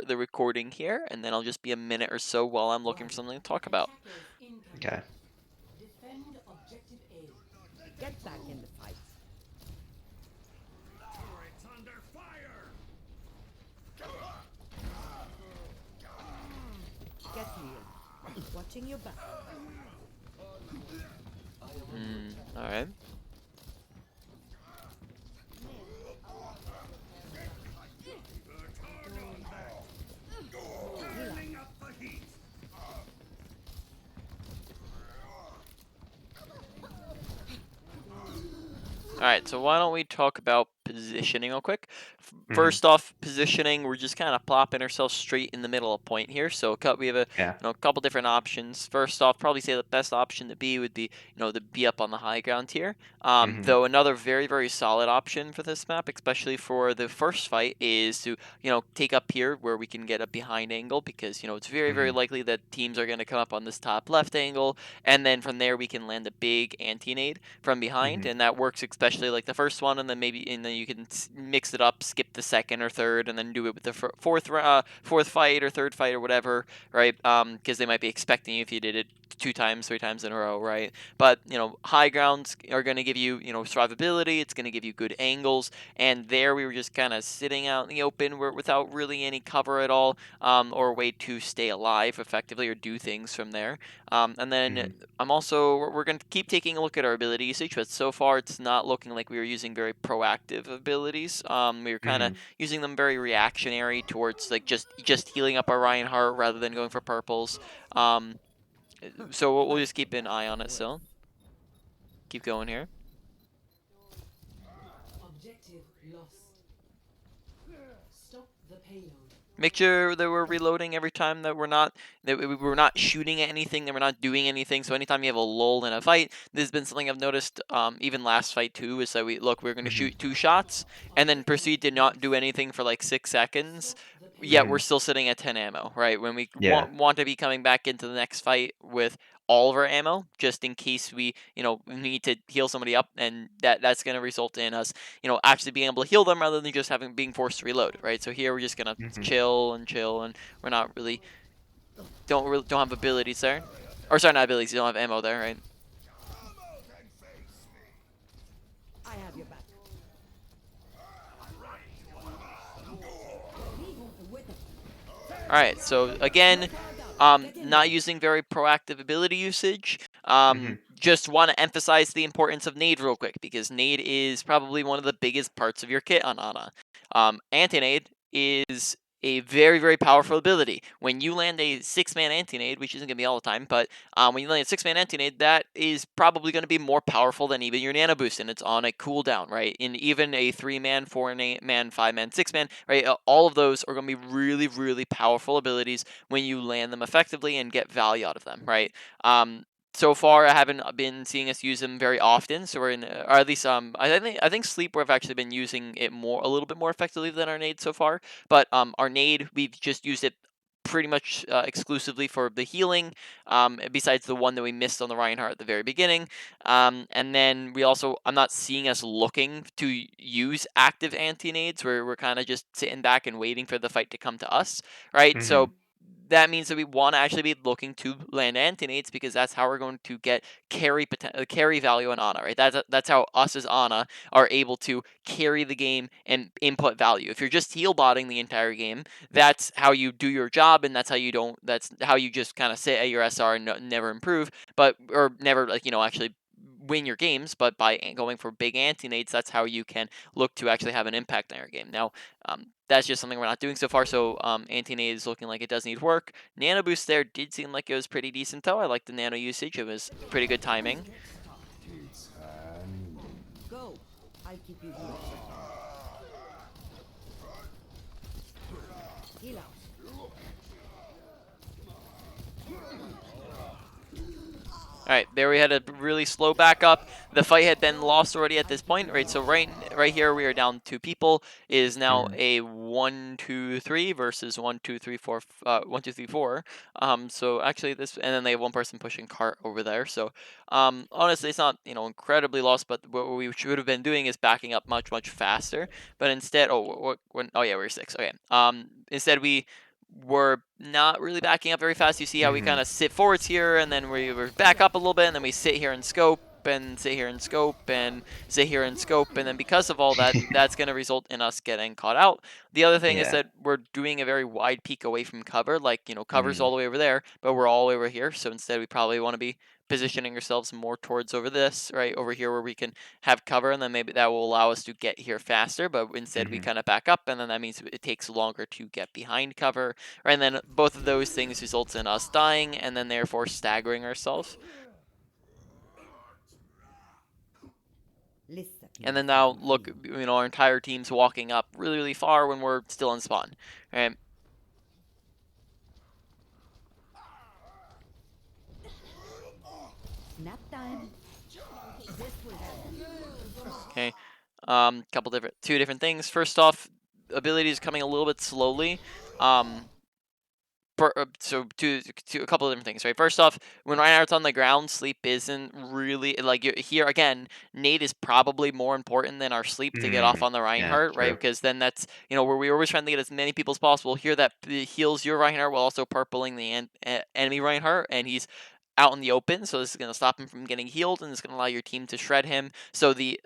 start the recording here, and then I'll just be a minute or so while I'm looking for something to talk about. Okay. Defend objective A. Get back in the fight. Turret's under fire! Get healed. Watching your back. All right. Turning up the heat! Alright, so why don't we talk about positioning real quick. Mhm. First off, positioning, we're just kind of plopping ourselves straight in the middle of point here. So we have Yeah. a couple different options. First off, probably say the best option to be would be to be up on the high ground here. Mhm. Though another very very solid option for this map, especially for the first fight, is to take up here where we can get a behind angle because it's very very Mhm. likely that teams are going to come up on this top left angle, and then from there we can land a big anti-nade from behind, Mhm. and that works especially like the first one, and then you can mix it up, skip the second or third, and then do it with the fourth fight or third fight or whatever, right? Because they might be expecting you if you did it 2 times, 3 times in a row, right? But high grounds are going to give you survivability. It's going to give you good angles, and there we were just kind of sitting out in the open without really any cover at all, or a way to stay alive effectively or do things from there. And then Mhm. we're going to keep taking a look at our ability usage, but so far it's not looking like we were using very proactive abilities. We were kind of Mhm. using them very reactionary towards like just healing up our Reinhardt rather than going for purples. Um, so we'll just keep an eye on it still. Keep going here. Objective lost. Stop the payload. Make sure that we're reloading every time that we're not shooting at anything, that we're not doing anything. So anytime you have a lull in a fight, this has been something I've noticed. Even last fight too, is that we're going to Mhm. shoot 2 shots and then Objective proceed to not do lost. anything for like 6 seconds. Stop the Yet we're Mhm. payload. still sitting at 10 ammo, right? When we Yeah. want to be coming back into the next fight with all of our ammo, just in case we need to heal somebody up, and that's going to result in us actually being able to heal them rather than just being forced to reload, right? So here we're just gonna Mhm. chill, and we're not really don't have abilities there, or sorry, not abilities. You don't have ammo there, right? I have your back. All right. So again, Get in not there. using very proactive ability usage. Mhm. Just want to emphasize the importance of nade real quick because nade is probably one of the biggest parts of your kit on Ana. Anti-nade is a very very powerful ability. When you land a 6-man anti-nade, which isn't gonna be all the time, but when you land a 6-man anti-nade, that is probably going to be more powerful than even your nano boost, and it's on a cooldown, right? In even a 3-man, 4-man, 5-man, 6-man, right? All of those are going to be really really powerful abilities when you land them effectively and get value out of them, right? So far, I haven't been seeing us use them very often. So we're in, or at least I think sleep we've actually been using it a little bit more effectively than our nade so far. But our nade, we've just used it pretty much exclusively for the healing. Besides the one that we missed on the Reinhardt at the very beginning. And then I'm not seeing us looking to use active anti nades. We're kind of just sitting back and waiting for the fight to come to us, right? Mhm. So that means that we want to actually be looking to land anti-nades because that's how we're going to get carry value on Ana, right? That's how us as Ana are able to carry the game and input value. If you're just heal botting the entire game, that's how you do your job, and that's how you just kind of sit at your SR and never improve, or never actually win your games. But by going for big anti-nades, that's how you can look to actually have an impact on your game. Now, that's just something we're not doing so far. So anti-nade is looking like it does need work. Nano boost there did seem like it was pretty decent though. I like the nano usage. It was pretty good timing. Go. I'll keep you healed. Heal out. All right, there we had a really slow backup. The fight had been lost already at this point, right? So right here we are down 2 people. It is now Mhm. a 1-2-3 versus 1-2-3-4, 1-2-3-4. So actually and then they have one person pushing cart over there. So honestly, it's not incredibly lost, but what we should have been doing is backing up much much faster. But instead, oh yeah, we're 6. Okay. Instead we're not really backing up very fast. You see how we kind of sit forwards here, and then we're back up a little bit, and then we sit here and scope, and sit here and scope, and sit here and scope, and then because of all that, that's going to result in us getting caught out. The other thing is Yeah. that we're doing a very wide peek away from cover, like, you know, cover's Mm. all the way over there, but we're all over here, so instead we probably want to be positioning ourselves more towards over this, right, over here where we can have cover, and then maybe that will allow us to get here faster, but instead we Mhm. kind of back up, and then that means it takes longer to get behind cover, right, and then both of those things results in us dying, and then therefore staggering ourselves. Listen, And then listen now to look, me. you know, our entire team's walking up really, really far when we're still in spawn, right? Nap time. This will help. Okay, two different things. First off, abilities coming a little bit slowly. So a couple of different things, right? First off, when Reinhardt's on the ground, sleep isn't really like here again. Nade is probably more important than our sleep to get off Mm. on the Yeah, Reinhardt, right? true. Because then that's, you know, where we're always trying to get as many people as possible. Here that heals your Reinhardt while also purpling the enemy Reinhardt, and he's out in the open, so this is going to stop him from getting healed, and it's going to allow your team to shred him. So the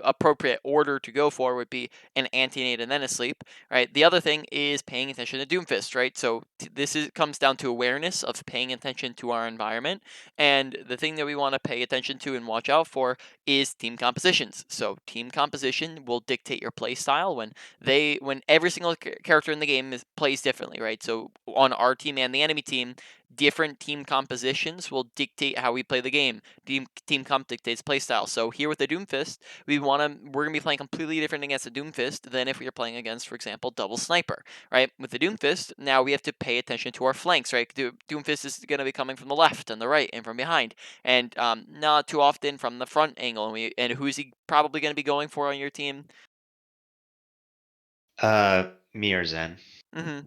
appropriate order to go for would be an anti-nade and then a sleep, right? The other thing is paying attention to Doomfist, right? So this comes down to awareness of paying attention to our environment, and the thing that we want to pay attention to and watch out for is team compositions. So team composition will dictate your play style when every single character in the game plays differently, right? So on our team and the enemy team, different team compositions will dictate how we play the game. Team comp dictates playstyle. So here with the Doomfist, we're gonna be playing completely different against a Doomfist than if we were playing against, for example, double sniper, right? With the Doomfist, now we have to pay attention to our flanks, right? Doomfist is gonna be coming from the left and the right and from behind, and not too often from the front angle. And who's he probably gonna be going for on your team? Me or Zen.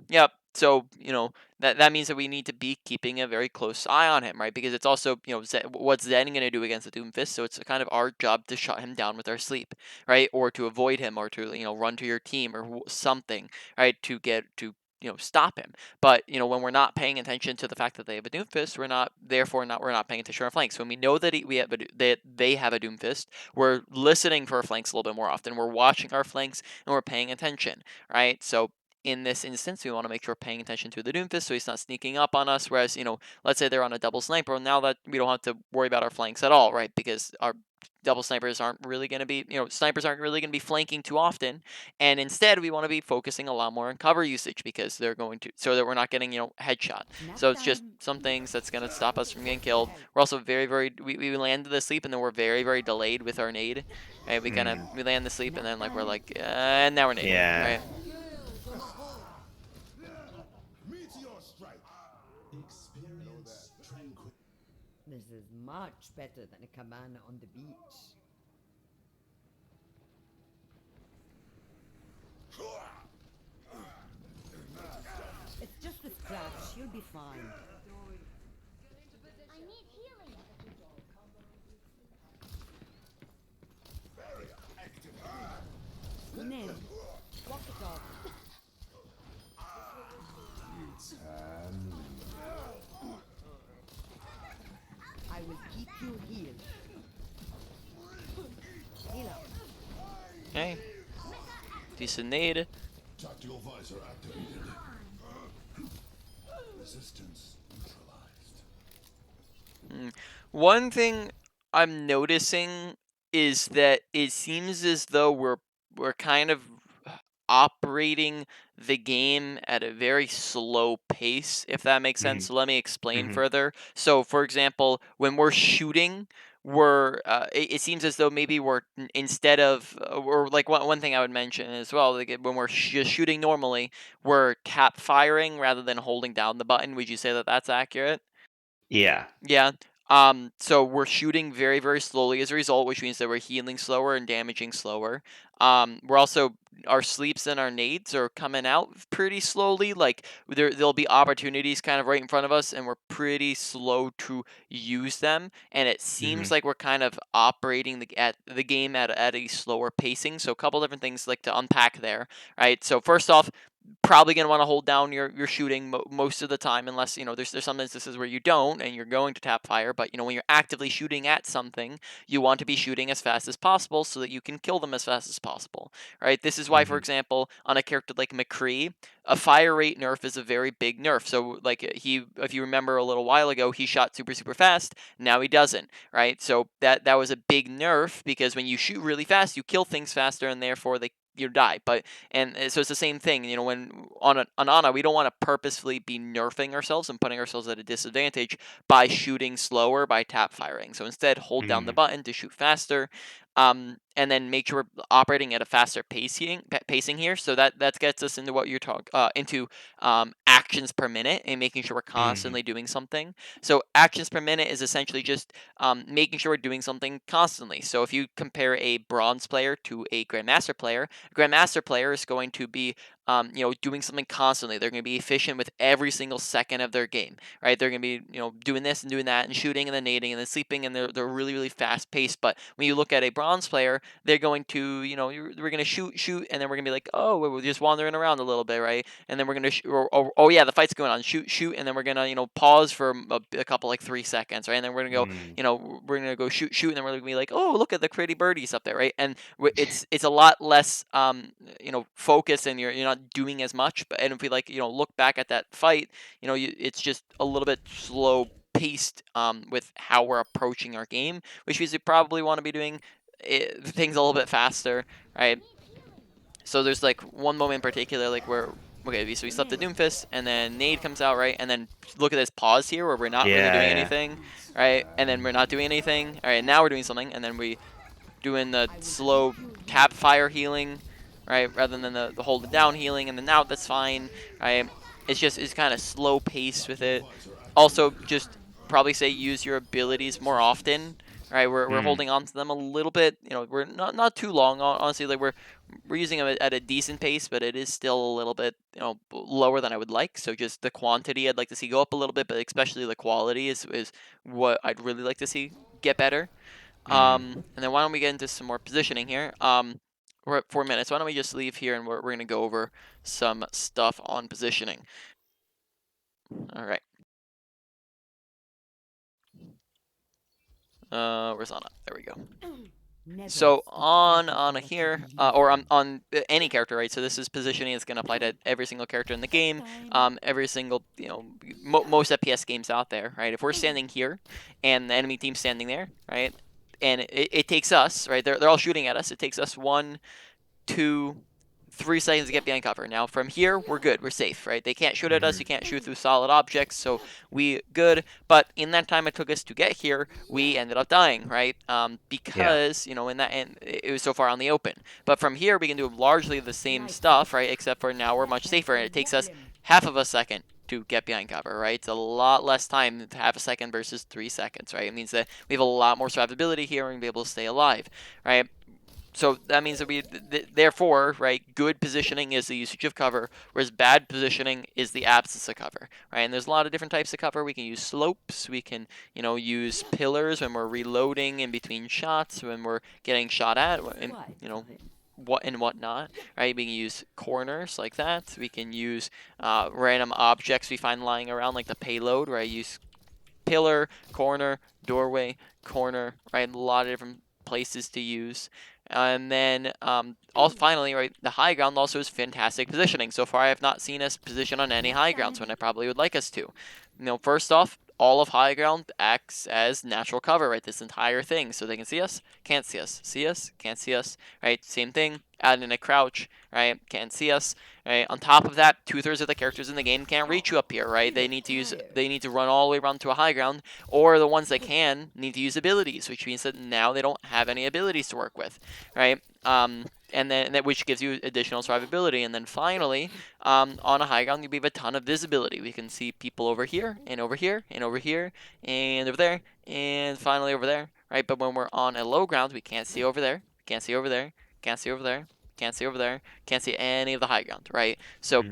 Yep. So, you know, that means that we need to be keeping a very close eye on him, right? Because it's also, you know, what's Zen going to do against the Doomfist? So it's kind of our job to shut him down with our sleep, right? Or to avoid him, or to, you know, run to your team or something, right? To get to, you know, stop him. But, you know, when we're not paying attention to the fact that they have a Doomfist, we're not paying attention to our flanks. When we know that that they have a Doomfist, we're listening for our flanks a little bit more often. We're watching our flanks and we're paying attention, right? So in this instance, we want to make sure we're paying attention to the Doomfist so he's not sneaking up on us. Whereas, you know, let's say they're on a double sniper, now that we don't have to worry about our flanks at all, right? Because our double snipers aren't really going to be, you know, snipers aren't really going to be flanking too often. And instead, we want to be focusing a lot more on cover usage because they're going to, so that we're not getting, you know, headshot. Nap So it's just time. some things that's going to stop us from getting This will killed. help. We're also we landed the sleep and then we're very, very delayed with our nade. Right? Mm. We land the sleep and Nap then like we're time. like, and now we're nading, Yeah. right? Meteor strike. Experience tranquil. This is much better than a cabana on the beach. It's just a scratch. You'll be fine. I need healing. Ned, walk it off. I will keep you healed. Heal up. Okay. Decent nade. Tactical visor activated. Resistance neutralized. One thing I'm noticing is that it seems as though we're kind of operating the game at a very slow pace, if that makes sense. Mhm. So let me explain Mhm. further. So, for example, when we're shooting, it seems as though maybe instead of or like one thing I would mention as well, like when we're just shooting normally, we're tap firing rather than holding down the button. Would you say that that's accurate? Yeah. Yeah. So we're shooting very, very slowly as a result, which means that we're healing slower and damaging slower. We're also our sleeps and our nades are coming out pretty slowly. Like there'll be opportunities kind of right in front of us, and we're pretty slow to use them. And it seems Mhm. like we're kind of operating the game at a slower pacing. So a couple different things like to unpack there, right? So first off, probably going to want to hold down your shooting most of the time, unless there's some instances where you don't and you're going to tap fire. But when you're actively shooting at something, you want to be shooting as fast as possible so that you can kill them as fast as possible, right? This is why, for example, on a character like Mccree, a fire rate nerf is a very big nerf. So like if you remember a little while ago, he shot super fast. Now he doesn't, right? So that was a big nerf, because when you shoot really fast, you kill things faster, and therefore you die. But and so it's the same thing, when on Ana, we don't want to purposefully be nerfing ourselves and putting ourselves at a disadvantage by shooting slower, by tap firing. So instead, hold down the button to shoot faster, and then make sure we're operating at a faster pacing here. So that gets us into what you're into actions per minute, and making sure we're constantly doing something. So actions per minute is essentially just making sure we're doing something constantly. So if you compare a bronze player to a grandmaster player, a grandmaster player is going to be doing something constantly. They're going to be efficient with every single second of their game, right? They're going to be, doing this and doing that and shooting and then nading and then sleeping, and they're really fast paced. But when you look at a bronze player, they're going to, we're going to shoot, and then we're going to be like, oh, we're just wandering around a little bit, right? And then we're going to, oh yeah, the fight's going on, shoot, and then we're going to, pause for a couple, like 3 seconds, right? And then we're going to go, we're going to go shoot, and then we're going to be like, oh, look at the pretty birdies up there, right? And it's a lot less, focus, and you're not doing as much. But and if we look back at that fight, it's just a little bit slow paced with how we're approaching our game, which means we probably want to be doing things a little bit faster, right? So there's like one moment in particular, like where so we slept the Doomfist, and then Nade comes out, right? And then look at this pause here where we're not really doing anything, right? And then we're not doing anything. All right, now we're doing something, and then we doing the slow tap fire healing, right? Rather than the hold it down healing, and then now that's fine, right? It's kind of slow paced with it. Also, just probably say use your abilities more often, right? We're holding on to them a little bit. We're not too long. Honestly, like we're using them at a decent pace, but it is still a little bit lower than I would like. So just the quantity I'd like to see go up a little bit, but especially the quality is what I'd really like to see get better. And then why don't we get into some more positioning here? We're at 4 minutes. Why don't we just leave here, and we're going to go over some stuff on positioning. All right. Where's Anna? There we go. So on here, or on any character, right? So this is positioning. It's going to apply to every single character in the game, every single, most FPS games out there, right? If we're standing here, and the enemy team's standing there, right? And it takes us, right? They're all shooting at us. It takes us 1, 2, 3 seconds to get behind cover. Now from here, we're good. We're safe, right? They can't shoot at us. You can't shoot through solid objects, so we good. But in that time it took us to get here, we ended up dying, right? Because and it was so far on the open. But from here, we can do largely the same stuff, right? Except for now we're much safer, and it takes us half of a second to get behind cover, right? It's a lot less time, half a second versus 3 seconds, right? It means that we have a lot more survivability here and be able to stay alive, right? So that means that therefore, right, good positioning is the usage of cover, whereas bad positioning is the absence of cover, right? And there's a lot of different types of cover. We can use slopes. We can, use pillars when we're reloading in between shots, when we're getting shot at, and, what and whatnot, right? We can use corners like that. We can use random objects we find lying around, like the payload, where I use pillar, corner, doorway, corner, right? A lot of different places to use. And then also finally, right, the high ground also is fantastic positioning. So far I have not seen us position on any high grounds when I probably would like us to. First off, all of high ground acts as natural cover, right? This entire thing. So they can see us, can't see us, can't see us, right? Same thing, add in a crouch, right? Can't see us, right? On top of that, 2/3 of the characters in the game can't reach you up here, right? They need to run all the way around to a high ground, or the ones that can need to use abilities, which means that now they don't have any abilities to work with, right? And then which gives you additional survivability. And then finally, on a high ground, we have a ton of visibility. We can see people over here, and over here, and over here, and over there, and finally over there, right? But when we're on a low ground, we can't see over there, can't see over there, can't see over there, can't see over there, can't see any of the high ground, right? So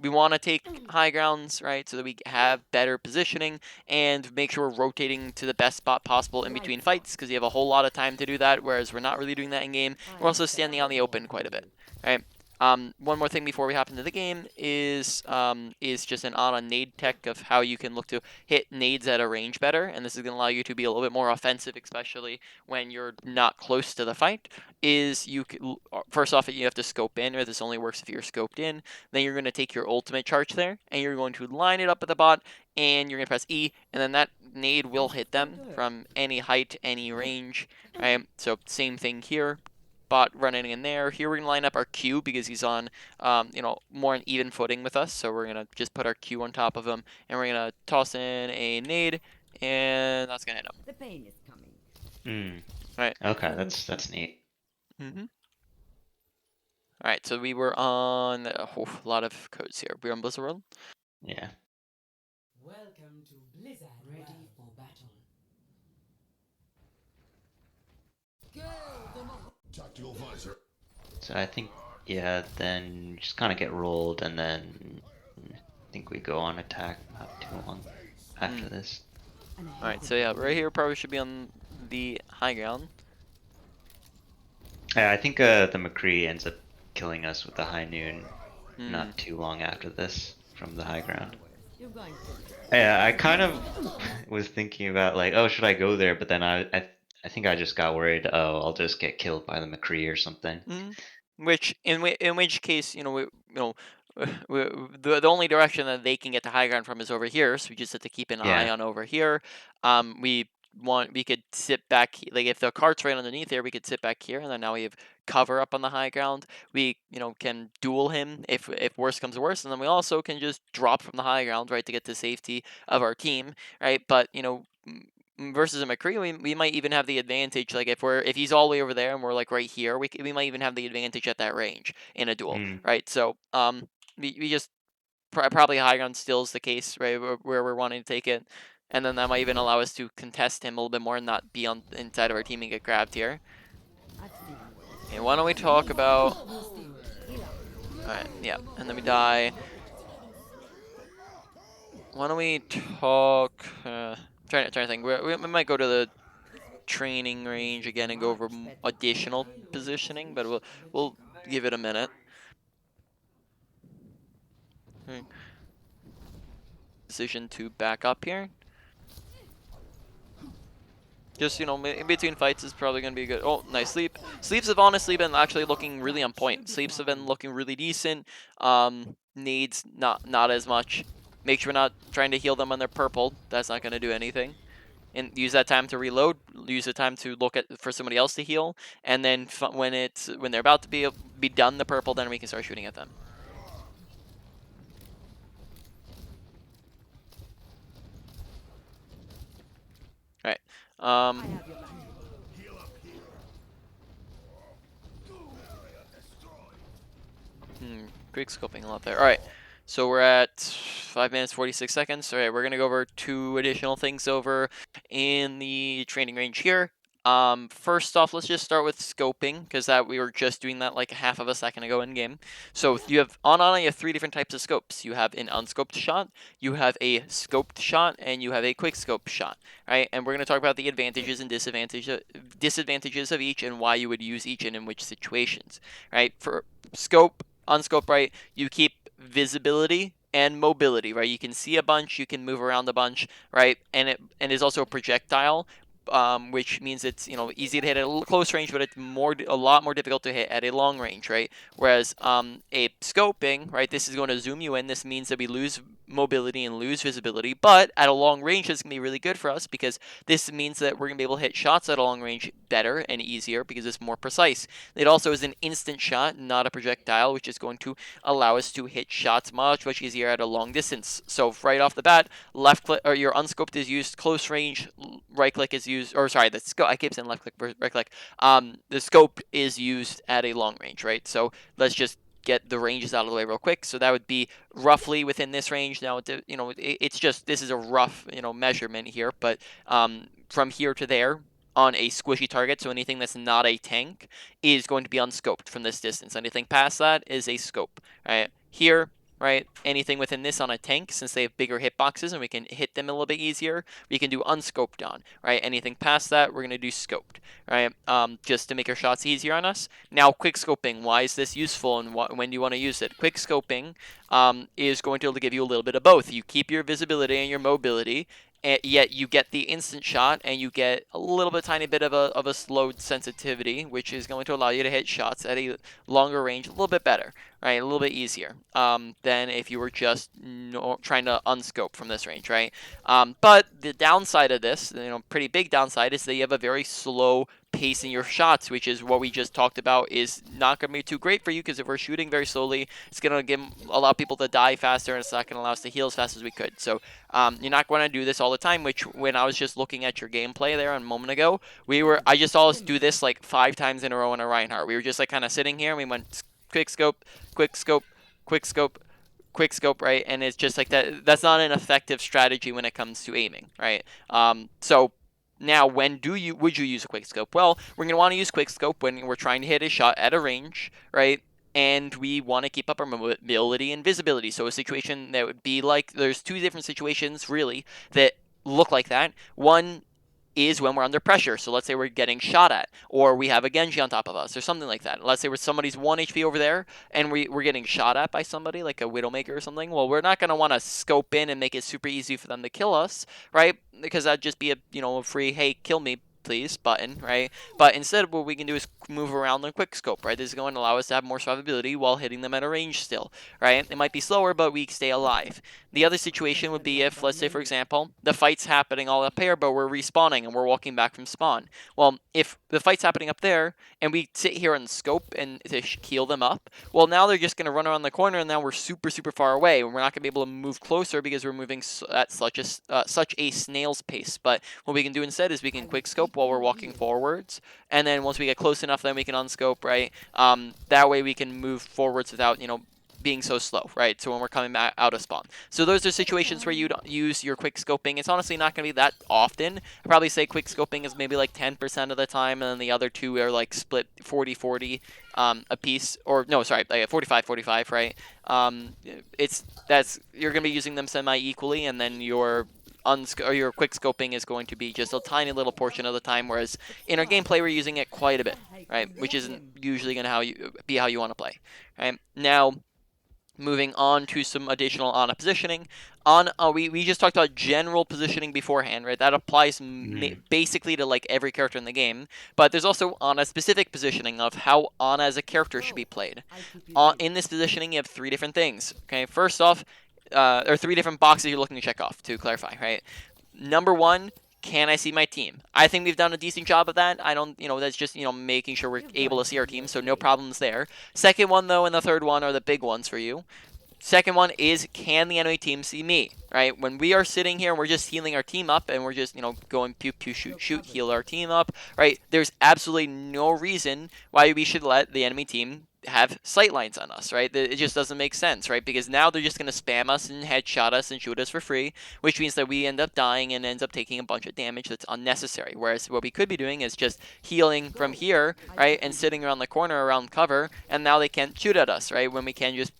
we want to take high grounds, right, so that we have better positioning and make sure we're rotating to the best spot possible in between fights, because you have a whole lot of time to do that, whereas we're not really doing that in game. We're also standing on the open quite a bit, right? One more thing before we hop into the game is just an on nade tech of how you can look to hit nades at a range better, and this is going to allow you to be a little bit more offensive, especially when you're not close to the fight. First off, you have to scope in, or this only works if you're scoped in. Then you're going to take your ultimate charge there, and you're going to line it up at the bot, and you're going to press E, and then that nade will hit them from any height, any range. Right? So same thing here. Bot running in there. Here we're going to line up our Q because he's on, more an even footing with us. So we're going to just put our Q on top of him, and we're going to toss in a nade, and that's going to hit him. The pain is coming. Mm. Okay, that's neat. Mm-hmm. All right, so we were on a lot of codes here. We're on Blizzard World. Yeah. Welcome to Blizzard. Ready for battle. Tactical visor. So I think, yeah, then just kind of get rolled, and then I think we go on attack not too long after this. All right, so yeah, right here probably should be on the high ground. Yeah, I think the Mccree ends up killing us with the high noon not too long after this from the high ground. You're going to. Yeah, I kind of was thinking about like, oh, should I go there? But then I think I just got worried. Oh, I'll just get killed by the Mccree or something. Which in which case, the only direction that they can get to high ground from is over here. So we just have to keep an eye on over here. We could sit back, like if the cart's right underneath here, we could sit back here, and then now we have cover up on the high ground. We can duel him if worse comes to worse, and then we also can just drop from the high ground, right, to get to safety of our team, right? But versus a Mccree, we might even have the advantage. Like if he's all the way over there and we're like right here, we might even have the advantage at that range in a duel, right? So we just probably high ground still is the case, right, where we're wanting to take it, and then that might even allow us to contest him a little bit more and not be on inside of our team and get grabbed here. Okay, why don't we talk about? All right, yeah, and then we die. Why don't we talk? Trying to think. We might go to the training range again and go over additional positioning, but we'll give it a minute. Decision to back up here. Just, in between fights is probably going to be good. Oh, nice sleep. Sleeps have honestly been actually looking really on point. Sleeps have been looking really decent. Nades, not as much. Make sure we're not trying to heal them when they're purple. That's not going to do anything. And use that time to reload. Use the time to look for somebody else to heal. And then when they're about to be done the purple, then we can start shooting at them. All right. Quick scoping a lot there. All right. So we're at 5 minutes 46 seconds. All right, we're gonna go over 2 additional things over in the training range here. First off, let's just start with scoping, because we were just doing that like half of a second ago in game. So you have you have 3 different types of scopes. You have an unscoped shot, you have a scoped shot, and you have a quick scope shot. Right, and we're gonna talk about the advantages and disadvantages of each and why you would use each and in which situations. Right, for scope, unscope, right, you keep visibility and mobility, right? You can see a bunch, you can move around a bunch, right? And it is also a projectile, which means it's easy to hit at a close range, but it's a lot more difficult to hit at a long range, right? Whereas a scoping, right, this is going to zoom you in. This means that we lose mobility and lose visibility, but at a long range, it's gonna be really good for us because this means that we're gonna be able to hit shots at a long range better and easier because it's more precise. It also is an instant shot, not a projectile, which is going to allow us to hit shots much easier at a long distance. So right off the bat, left click or your unscoped is used close range, right click is used, or sorry, the scope. I keep saying left click, right click. The scope is used at a long range, right? So let's just get the ranges out of the way real quick. So that would be roughly within this range. Now, it's just, this is a rough, measurement here, but from here to there on a squishy target, so anything that's not a tank is going to be unscoped from this distance. Anything past that is a scope, right? Here, right? Anything within this on a tank, since they have bigger hitboxes and we can hit them a little bit easier, we can do unscoped on, right? Anything past that, we're going to do scoped, right? Just to make our shots easier on us. Now, quick scoping, why is this useful and when do you want to use it? Quick scoping is going to give you a little bit of both. You keep your visibility and your mobility, yet you get the instant shot and you get a little bit tiny bit of a slowed sensitivity, which is going to allow you to hit shots at a longer range a little bit better, right? A little bit easier than if you were just trying to unscope from this range, right? But the downside of this, pretty big downside, is that you have a very slow pace in your shots, which is what we just talked about, is not going to be too great for you, because if we're shooting very slowly, it's going to allow people to die faster, and it's not going to allow us to heal as fast as we could. So you're not going to do this all the time, which when I was just looking at your gameplay there a moment ago, I just saw us do this like 5 times in a row in a Reinhardt. We were just like kind of sitting here and we went quick scope, quick scope, quick scope, quick scope, right? And it's just like that's not an effective strategy when it comes to aiming, right? So now, when would you use a quick scope? Well, we're going to want to use quick scope when we're trying to hit a shot at a range, right? And we want to keep up our mobility and visibility. So a situation that would be like, there's 2 different situations really that look like that. One is when we're under pressure. So let's say we're getting shot at, or we have a Genji on top of us, or something like that. Let's say somebody's 1 HP over there, and we're getting shot at by somebody, like a Widowmaker or something. Well, we're not going to want to scope in and make it super easy for them to kill us, right? Because that'd just be a free, hey, kill me, please button, right? But instead, what we can do is move around the quick scope, right? This is going to allow us to have more survivability while hitting them at a range still, right? It might be slower, but we stay alive. The other situation would be if, let's say, for example, the fight's happening all up here, but we're respawning and we're walking back from spawn. Well, if the fight's happening up there and we sit here and scope and to heal them up, well, now they're just going to run around the corner, and now we're super, super far away. We're not going to be able to move closer because we're moving at such a snail's pace. But what we can do instead is we can quick scope while we're walking forwards, and then once we get close enough, then we can unscope, right? That way we can move forwards without, being so slow, right? So when we're coming back out of spawn. So those are situations where you'd use your quick scoping. It's honestly not going to be that often. I'd probably say quick scoping is maybe like 10% of the time, and then the other 2 are like split 40-40 a piece, or no, sorry, like 45-45, right? You're going to be using them semi-equally, and then your quick scoping is going to be just a tiny little portion of the time, whereas in our gameplay we're using it quite a bit, right? Which isn't usually going to be how you want to play, right? Now, moving on to some additional Ana positioning. We just talked about general positioning beforehand, right? That applies basically to like every character in the game. But there's also Ana specific positioning of how Ana as a character should be played. In this positioning, you have 3 different things. Okay, first off, there are 3 different boxes you're looking to check off, to clarify, right? Number 1, can I see my team? I think we've done a decent job of that. I don't, that's just, making sure we're able to see our team, so no problems there. Second one, though, and the third one are the big ones for you. Second one is, can the enemy team see me, right? When we are sitting here and we're just healing our team up and we're just, going pew, pew, shoot, shoot, heal our team up, right? There's absolutely no reason why we should let the enemy team have sight lines on us, right? It just doesn't make sense, right? Because now they're just going to spam us and headshot us and shoot us for free, which means that we end up dying and ends up taking a bunch of damage that's unnecessary. Whereas what we could be doing is just healing from here, right? And sitting around the corner around cover, and now they can't shoot at us, right? When we can just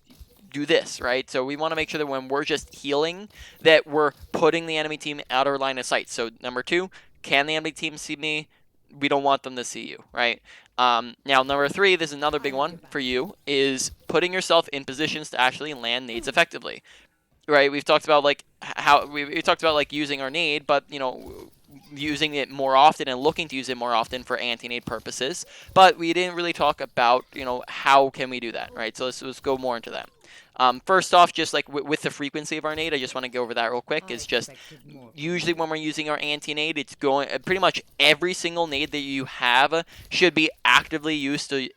do this, right? So we want to make sure that when we're just healing, that we're putting the enemy team out of line of sight. So number 2, can the enemy team see me? We don't want them to see you, right? Now, number 3, this is another big one for you, is putting yourself in positions to actually land nades effectively, right? We've talked about like how we talked about like using our nade, but using it more often and looking to use it more often for anti-nade purposes. But we didn't really talk about how can we do that, right? So let's go more into that. First off, just like with the frequency of our nade, I just want to go over that real quick. Is just usually when we're using our anti-nade, it's going pretty much every single nade that you have should be actively used to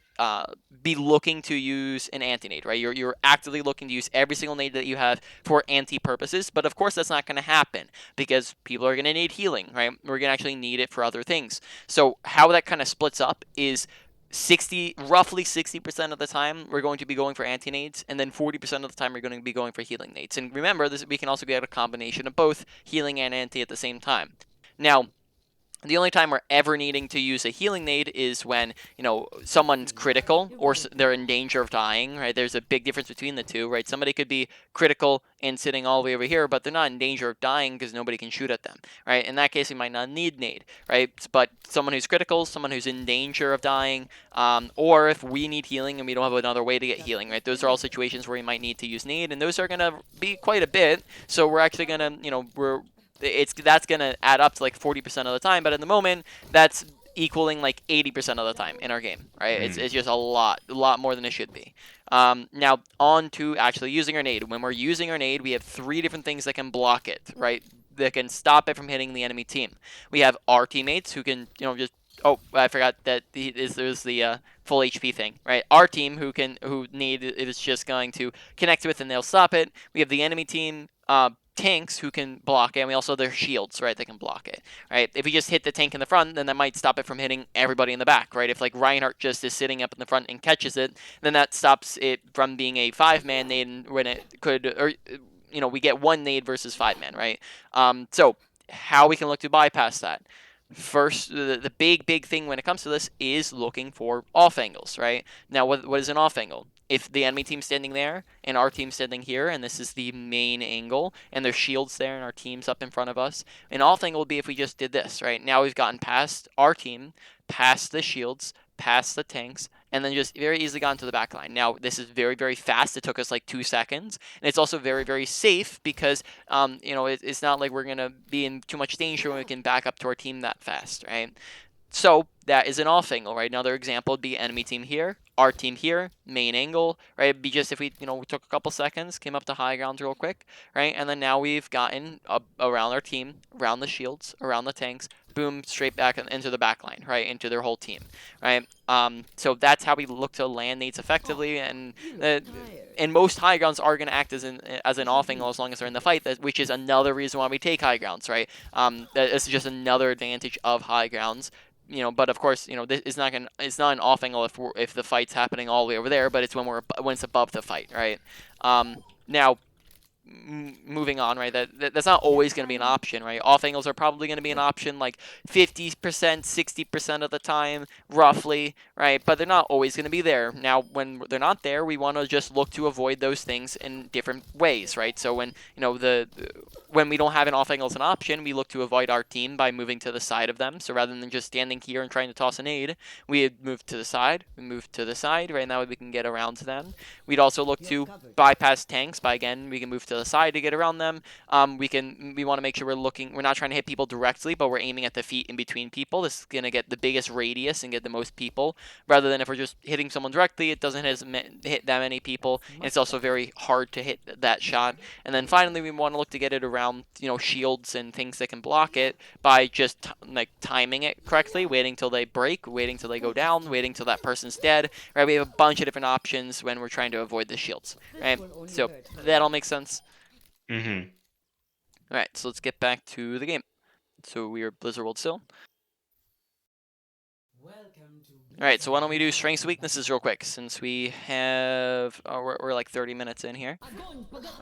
be looking to use an anti-nade, right? You're actively looking to use every single nade that you have for anti purposes, but of course that's not going to happen because people are going to need healing, right? We're going to actually need it for other things. So how that kind of splits up is roughly 60% of the time we're going to be going for anti-nades, and then 40% of the time we're going to be going for healing nades. And remember, we can also get a combination of both healing and anti at the same time. Now, The only time we're ever needing to use a healing nade is when, someone's critical or they're in danger of dying, right? There's a big difference between the two, right? Somebody could be critical and sitting all the way over here, but they're not in danger of dying because nobody can shoot at them, right? In that case, we might not need nade, right? But someone who's critical, someone who's in danger of dying, or if we need healing and we don't have another way to get healing, right? Those are all situations where we might need to use nade, and those are going to be quite a bit. So we're actually going to, that's gonna add up to like 40% of the time, but at the moment that's equaling like 80% of the time in our game, right? It's just a lot more than it should be. Now on to actually using our nade. When we're using our nade, we have 3 different things that can block it, right? That can stop it from hitting the enemy team. We have our teammates who can, just I forgot that there's the full HP thing, right? Our team who nade is just going to connect with and they'll stop it. We have the enemy team tanks who can block it, and we also have their shields, right, that can block it, right? If we just hit the tank in the front, then that might stop it from hitting everybody in the back, right? If like Reinhardt just is sitting up in the front and catches it, then that stops it from being a 5-man nade when it could, or we get 1 nade versus 5-man, right? So how we can look to bypass that. First, the big thing when it comes to this is looking for off angles, right? Now, what is an off angle? If the enemy team's standing there and our team's standing here, and this is the main angle, and there's shields there, and our team's up in front of us, an off angle would be if we just did this, right? Now we've gotten past our team, past the shields, past the tanks, and then just very easily gotten to the back line. Now, this is very, very fast. It took us like 2 seconds, and it's also very, very safe because it's not like we're going to be in too much danger when we can back up to our team that fast, right? So that is an off angle, right? Another example would be enemy team here, our team here, main angle, right? It'd be just if we took a couple seconds, came up to high ground real quick, right? And then now we've gotten up around our team, around the shields, around the tanks, boom, straight back into the back line, right? Into their whole team, right? So that's how we look to land nades effectively, and most high grounds are going to act as an off angle as long as they're in the fight, which is another reason why we take high grounds, right? That is just another advantage of high grounds. But of course, this is not it's not an off angle if the fight's happening all the way over there, but it's when it's above the fight, right? Now, moving on, right? That's not always going to be an option, right? Off angles are probably going to be an option like 50%, 60% of the time, roughly, right? But they're not always going to be there. Now, when they're not there, we want to just look to avoid those things in different ways, right? So when when we don't have an off angle as an option, we look to avoid our team by moving to the side of them. So rather than just standing here and trying to toss a nade, we move to the side. We move to the side, right? Now we can get around to them. We'd also look to bypass tanks by, again, we can move to the side to get around them. We want to make sure we're not trying to hit people directly, but we're aiming at the feet in between people. This is going to get the biggest radius and get the most people, rather than if we're just hitting someone directly, it doesn't hit that many people, and it's also very hard to hit that shot. And then finally, we want to look to get it around, shields and things that can block it by just timing it correctly, waiting till they break, waiting till they go down, waiting till that person's dead, right? We have a bunch of different options when we're trying to avoid the shields, right? So that all makes sense. Mm-hmm. All right, so let's get back to the game. So we are Blizzard World still. All right, so why don't we do strengths and weaknesses real quick, since we have we're like 30 minutes in here,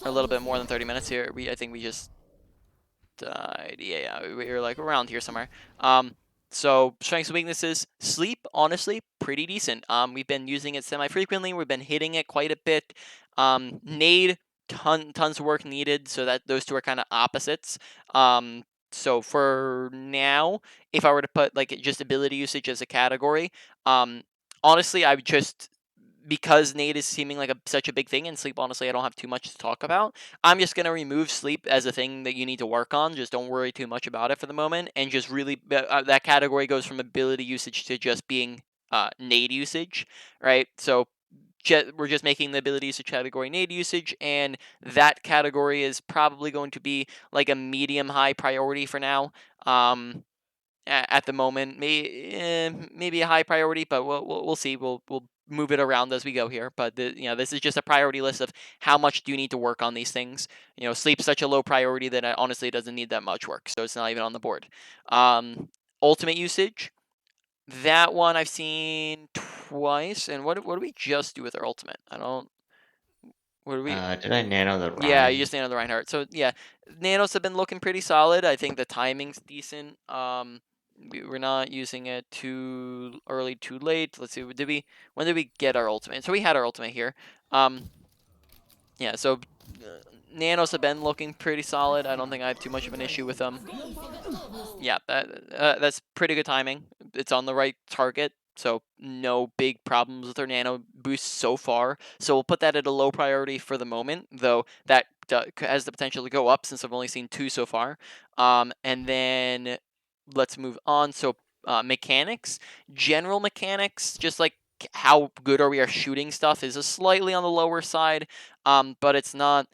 a little bit more than 30 minutes here. I think we just died. Yeah, we were like around here somewhere. So strengths and weaknesses. Sleep, honestly, pretty decent. We've been using it semi-frequently. We've been hitting it quite a bit. Nade, tons of work needed, so that those two are kind of opposites. So for now, if I were to put like just ability usage as a category, honestly, I would just, because Nade is seeming like such a big thing, and sleep, honestly, I don't have too much to talk about. I'm just going to remove sleep as a thing that you need to work on. Just don't worry too much about it for the moment, and just really, that category goes from ability usage to just being Nade usage, right? So we're just making the ability usage category Nade usage, and that category is probably going to be like a medium-high priority for now. At the moment, maybe a high priority, but we'll see. We'll move it around as we go here. But this is just a priority list of how much do you need to work on these things. Sleep's such a low priority that it honestly doesn't need that much work, so it's not even on the board. Ultimate usage, that one I've seen twice. And what do we just do with our ultimate? I don't. What do we? Did I nano the Ryan? Yeah, you just nano the Reinhardt. So yeah, nanos have been looking pretty solid. I think the timing's decent. we're not using it too early, too late. Let's see. When did we get our ultimate? So we had our ultimate here. Yeah. So nanos have been looking pretty solid. I don't think I have too much of an issue with them. Yeah, that's pretty good timing. It's on the right target, so no big problems with our nano boost so far. So we'll put that at a low priority for the moment, though that has the potential to go up since I've only seen 2 so far. And then let's move on. So mechanics, general mechanics, just like how good are we at shooting stuff is a slightly on the lower side, but it's not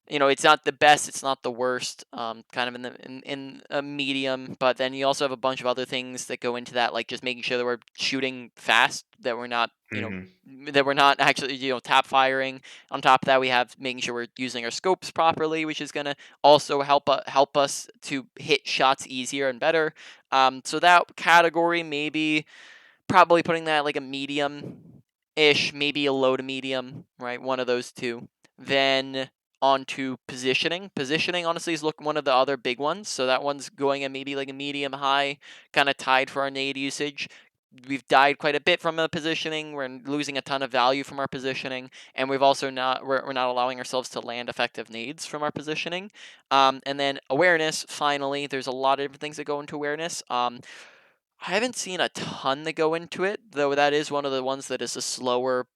it's not the best, it's not the worst, kind of in a medium. But then you also have a bunch of other things that go into that, like just making sure that we're shooting fast, that we're not, that we're not actually, tap firing. On top of that, we have making sure we're using our scopes properly, which is gonna also help us to hit shots easier and better. So that category, maybe probably putting that like a medium-ish, maybe a low to medium, right? One of those two. Then on to positioning. Positioning honestly is one of the other big ones. So that one's going at maybe like a medium high, kind of tied for our nade usage. We've died quite a bit from the positioning. We're losing a ton of value from our positioning, and we've also we're not allowing ourselves to land effective nades from our positioning. And then awareness. Finally, there's a lot of different things that go into awareness. I haven't seen a ton that go into it, though that is one of the ones that is a slower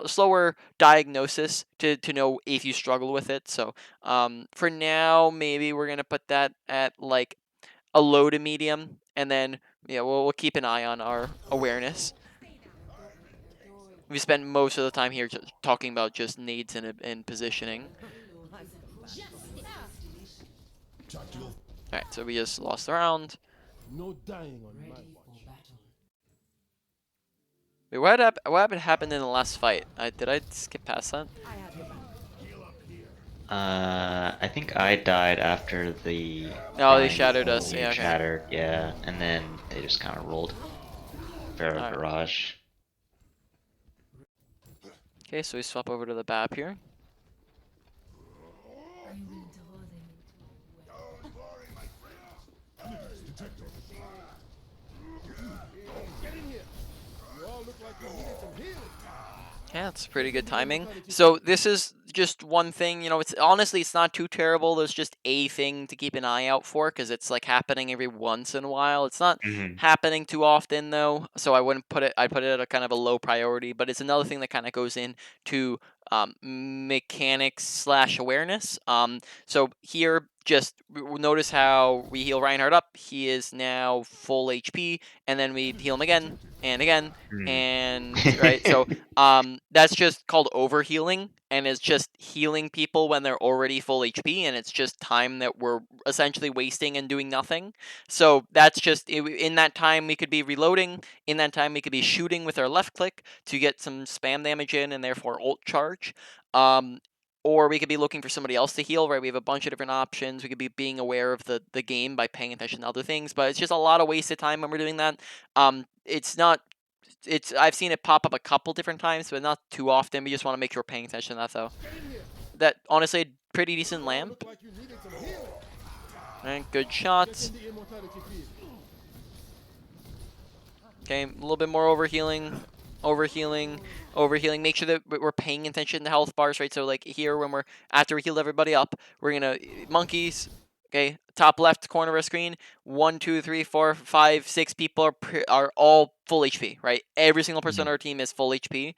slower diagnosis to know if you struggle with it. So for now, maybe we're gonna put that at like a low to medium, and then we'll keep an eye on our awareness. We spend most of the time here just talking about just nades and positioning. Tactical. Alright, so we just lost the round. No dying on my Ready for watch. battle. Wait, what happened in the last fight? Did I skip past that? I have your back. I think I died after the No, they prime shattered us. being Yeah, okay. shattered, yeah, and then they just kind of rolled for a Alright. barrage. Okay, so we swap over to the BAP here. Yeah, it's pretty good timing. So this is just one thing, it's honestly it's not too terrible. There's just a thing to keep an eye out for because it's like happening every once in a while. It's not happening too often though, so I'd put it at a kind of a low priority, but it's another thing that kind of goes into mechanics slash awareness. So here, just notice how we heal Reinhardt up. He is now full HP, and then we heal him again and again, and right. So that's just called overhealing, and it's just healing people when they're already full HP, and it's just time that we're essentially wasting and doing nothing. So that's just in that time we could be reloading. In that time we could be shooting with our left click to get some spam damage in, and therefore ult charge. Or we could be looking for somebody else to heal, right? We have a bunch of different options. We could be being aware of the game by paying attention to other things, but it's just a lot of wasted time when we're doing that. It's not I've seen it pop up a couple different times, but not too often. We just want to make sure we're paying attention to that though. That honestly pretty decent lamp. And good shots. Okay, a little bit more overhealing. Overhealing. Make sure that we're paying attention to health bars, right? So like here, when after we healed everybody up, we're gonna monkeys. Okay, top left corner of our screen. 1, 2, 3, 4, 5, 6 people are all full HP, right? Every single person on our team is full HP.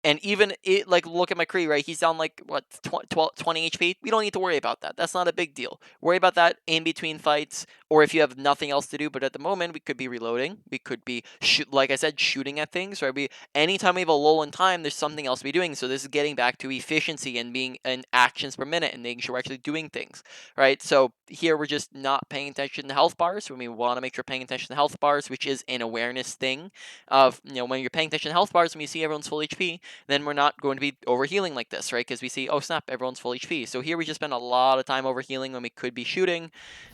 And even like look at Mccree, right? He's down like what 20 HP. We don't need to worry about that. That's not a big deal. Worry about that in between fights, or if you have nothing else to do. But at the moment, we could be reloading. We could be like I said, shooting at things. Right? Anytime we have a lull in time, there's something else to be doing. So this is getting back to efficiency and being in actions per minute and making sure we're actually doing things. Right? So here we're just not paying attention to health bars when we want to make sure we're paying attention to health bars, which is an awareness thing. Of when you're paying attention to health bars, when you see everyone's full HP, then we're not going to be overhealing like this, right? Because we see, oh snap, everyone's full HP. So here we just spend a lot of time overhealing when we could be shooting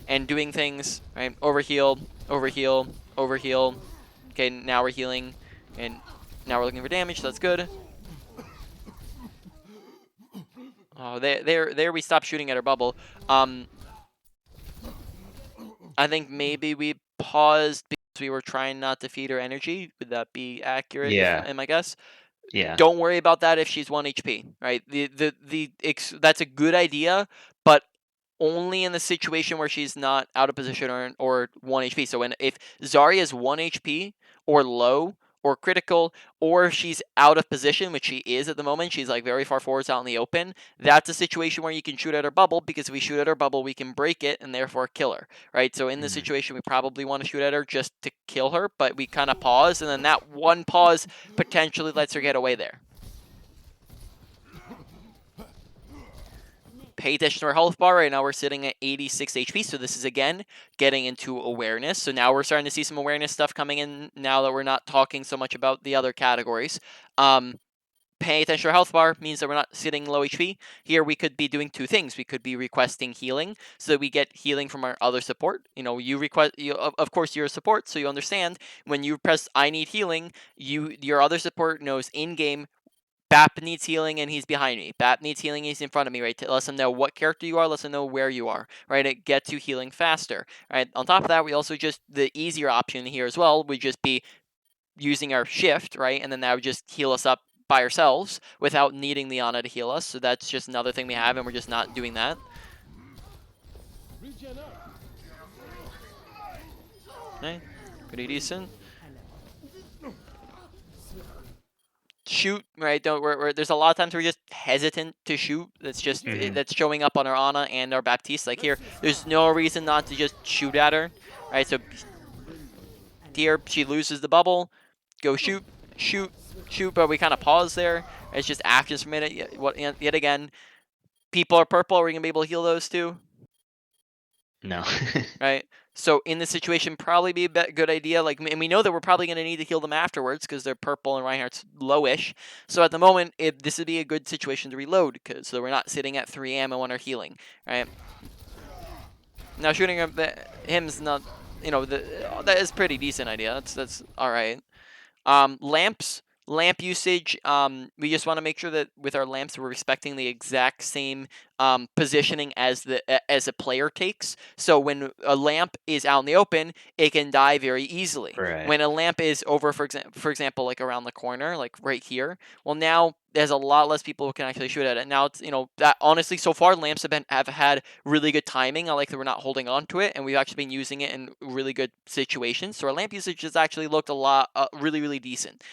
and doing things, right? Overheal, overheal, overheal. Okay, now we're healing, and now we're looking for damage, so that's good. Oh, there we stopped shooting at our bubble. I think maybe we paused because we were trying not to feed her energy. Would that be accurate? Yeah. Am I guess? Yeah. Don't worry about that if she's 1 HP, right? That's a good idea, but only in the situation where she's not out of position or 1 HP. So if Zarya is 1 HP or low or critical, or if she's out of position, which she is at the moment, she's like very far forwards out in the open, that's a situation where you can shoot at her bubble, because if we shoot at her bubble, we can break it and therefore kill her, right? So in this situation, we probably want to shoot at her just to kill her, but we kind of pause, and then that one pause potentially lets her get away there. Pay attention to our health bar. Right now we're sitting at 86 HP, so this is again getting into awareness. So now we're starting to see some awareness stuff coming in now that we're not talking so much about the other categories. Paying attention to our health bar means that we're not sitting low HP. Here we could be doing two things. We could be requesting healing so that we get healing from our other support. You know, of course you're a support, so you understand when you press I need healing, your other support knows in game Bap needs healing and he's behind me. Bap needs healing, he's in front of me, right? To let them know what character you are, let them know where you are, right? It gets you healing faster, right? On top of that, we also just, the easier option here as well would just be using our shift, right? And then that would just heal us up by ourselves without needing the Ana to heal us. So that's just another thing we have, and we're just not doing that. Regen up. Okay, pretty decent. Shoot, right? There's a lot of times we're just hesitant to shoot. That's just that's showing up on our Ana and our Baptiste. Like here, there's no reason not to just shoot at her, right? So here she loses the bubble, go shoot, shoot, shoot, but we kind of pause there. It's just actions per minute. Yet again, people are purple. Are we gonna be able to heal those too? No. Right. So in this situation, probably be a good idea. Like, and we know that we're probably going to need to heal them afterwards because they're purple and Reinhardt's lowish. So at the moment, this would be a good situation to reload, because so we're not sitting at 3 ammo on our healing, right? Now shooting him's not, that is pretty decent idea. That's all right. Lamp usage. We just want to make sure that with our lamps, we're respecting the exact same positioning as a player takes. So when a lamp is out in the open, it can die very easily. Right. When a lamp is over, for example, like around the corner, like right here, well, now there's a lot less people who can actually shoot at it. Now it's, that honestly, so far lamps have had really good timing. I like that we're not holding on to it, and we've actually been using it in really good situations. So our lamp usage has actually looked a lot, really, really decent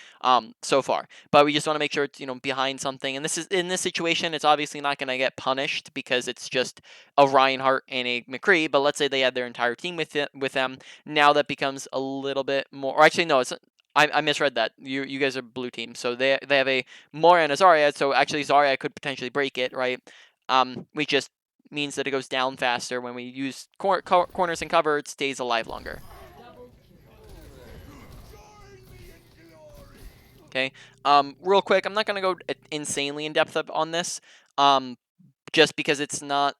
so far. But we just want to make sure it's, behind something. And in this situation, it's obviously not going to get punished because it's just a Reinhardt and a Mccree. But let's say they had their entire team with them. Now that becomes a little bit more. Or actually, no, it's. I misread that. You guys are blue team, so they have a Moira and a Zarya. So actually, Zarya could potentially break it, right? We just means that it goes down faster when we use corners and cover. It stays alive longer. Okay. Real quick, I'm not gonna go insanely in depth on this. Just because it's not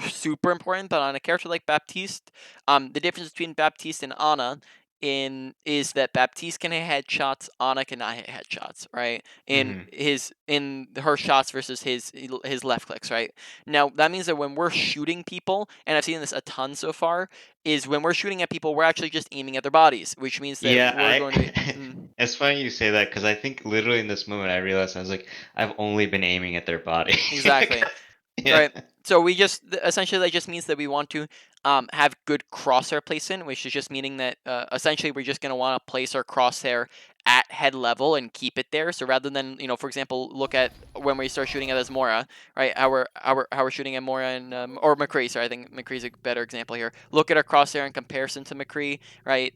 super important, but on a character like Baptiste, the difference between Baptiste and Anna is that Baptiste can hit headshots, Anna cannot hit headshots, right? In her shots versus his left clicks, right? Now that means that when we're shooting people, and I've seen this a ton so far, is when we're shooting at people, we're actually just aiming at their bodies, which means that we're going to be. It's funny you say that, because I think literally in this moment I realized, I was like, I've only been aiming at their body. Exactly. Yeah. Right. So we just essentially that just means that we want to have good crosshair placement, which is just meaning that essentially we're just going to want to place our crosshair at head level and keep it there. So rather than, for example, look at when we start shooting at Asmora, right? How we're shooting at Mora and or Mccree. Sorry, I think Mccree's a better example here. Look at our crosshair in comparison to Mccree, right?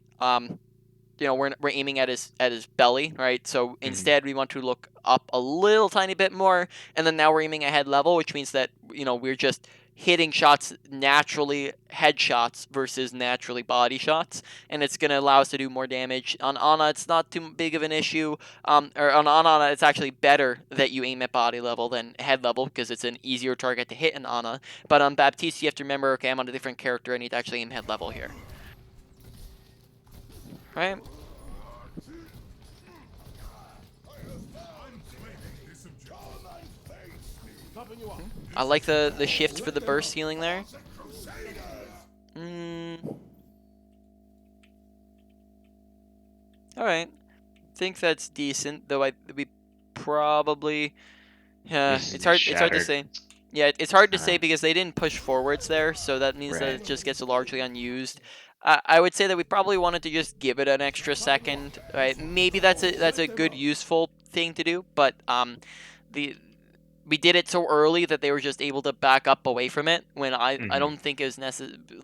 We're aiming at his belly, right? So instead we want to look up a little tiny bit more, and then now we're aiming at head level, which means that we're just hitting shots naturally, headshots versus naturally body shots, and it's going to allow us to do more damage. On Ana, it's not too big of an issue. Or on Ana, it's actually better that you aim at body level than head level because it's an easier target to hit in Ana. But on Baptiste, you have to remember, okay, I'm on a different character. I need to actually aim head level here. Right? I like the shift for the burst healing there. All right. Think that's decent, though. We probably. This It's is hard. It's hard to shattered. say. Yeah, it's hard to say Kinda. because they didn't push forwards there, so that means that Right. it just gets largely unused. I would say that we probably wanted to just give it an extra second, right? Maybe that's a good useful thing to do, but the we did it so early that they were just able to back up away from it when I don't think it was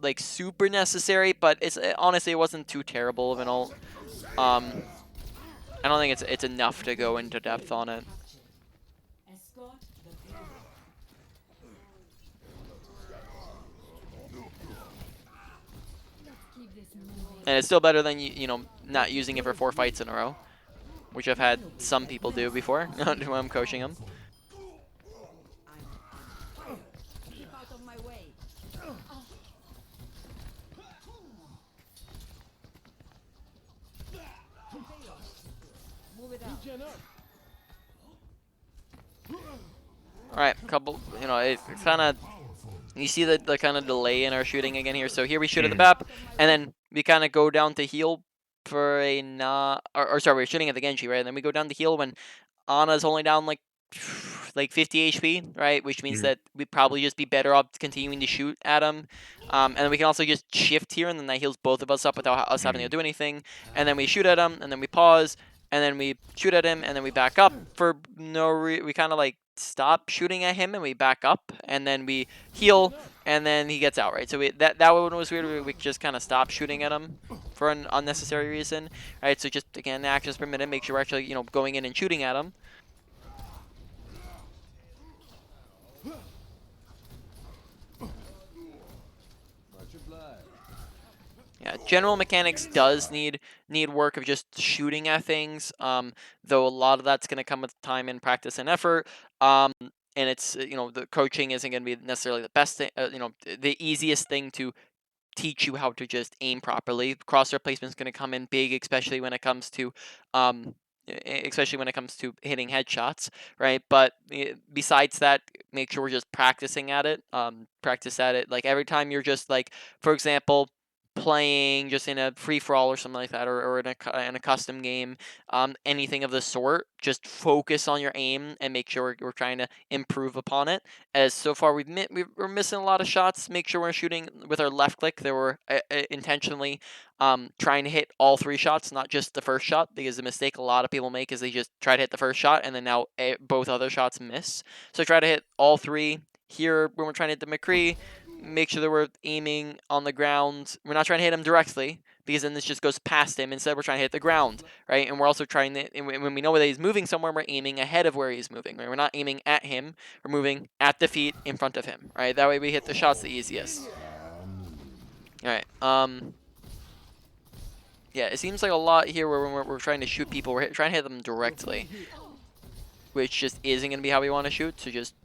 like super necessary, but it's honestly it wasn't too terrible of an ult. I don't think it's enough to go into depth on it. Escort the payload. Keep this moving. And it's still better than not using it for 4 fights in a row, which I've had some people do before when I'm coaching them. Keep out of my way. Move it out. Regen up. All right, couple. It's kind of. You see the kind of delay in our shooting again here. So here we shoot at the BAP, and then we kind of go down to heal for a or sorry, we're shooting at the Genji, right? And then we go down to heal when Anna's only down like 50 HP, right? Which means that we'd probably just be better off continuing to shoot at him. And then we can also just shift here, and then that heals both of us up without us having to do anything. And then we shoot at him, and then we pause, and then we shoot at him, and then we back up for we kind of like stop shooting at him, and we back up, and then we heal, and then he gets out, right? So that one was weird. We just kind of stopped shooting at him for an unnecessary reason, right? So just again, actions per minute, make sure we're actually going in and shooting at him. Yeah, general mechanics does need work of just shooting at things. Though a lot of that's gonna come with time and practice and effort. And it's the coaching isn't gonna be necessarily the best thing. The easiest thing to teach you how to just aim properly. Crosshair placement is going to come in big, especially when it comes to hitting headshots, right? But besides that, make sure we're just practicing at it. Practice at it. Like every time you're just like, for example, playing just in a free for all or something like that, or in a custom game, anything of the sort, just focus on your aim and make sure we're trying to improve upon it. As so far we're missing a lot of shots. Make sure we're shooting with our left click. They were intentionally trying to hit all 3 shots, not just the first shot, because the mistake a lot of people make is they just try to hit the first shot and then now both other shots miss. So try to hit all 3. Here, when we're trying to hit the Mccree, make sure that we're aiming on the ground. We're not trying to hit him directly, because then this just goes past him. Instead, we're trying to hit the ground, right? And we're also trying to, when we know that he's moving somewhere, we're aiming ahead of where he's moving, right? We're not aiming at him. We're moving at the feet in front of him, right? That way we hit the shots the easiest. All right. Yeah, it seems like a lot here where when we're trying to shoot people, we're trying to hit them directly, which just isn't going to be how we want to shoot. So just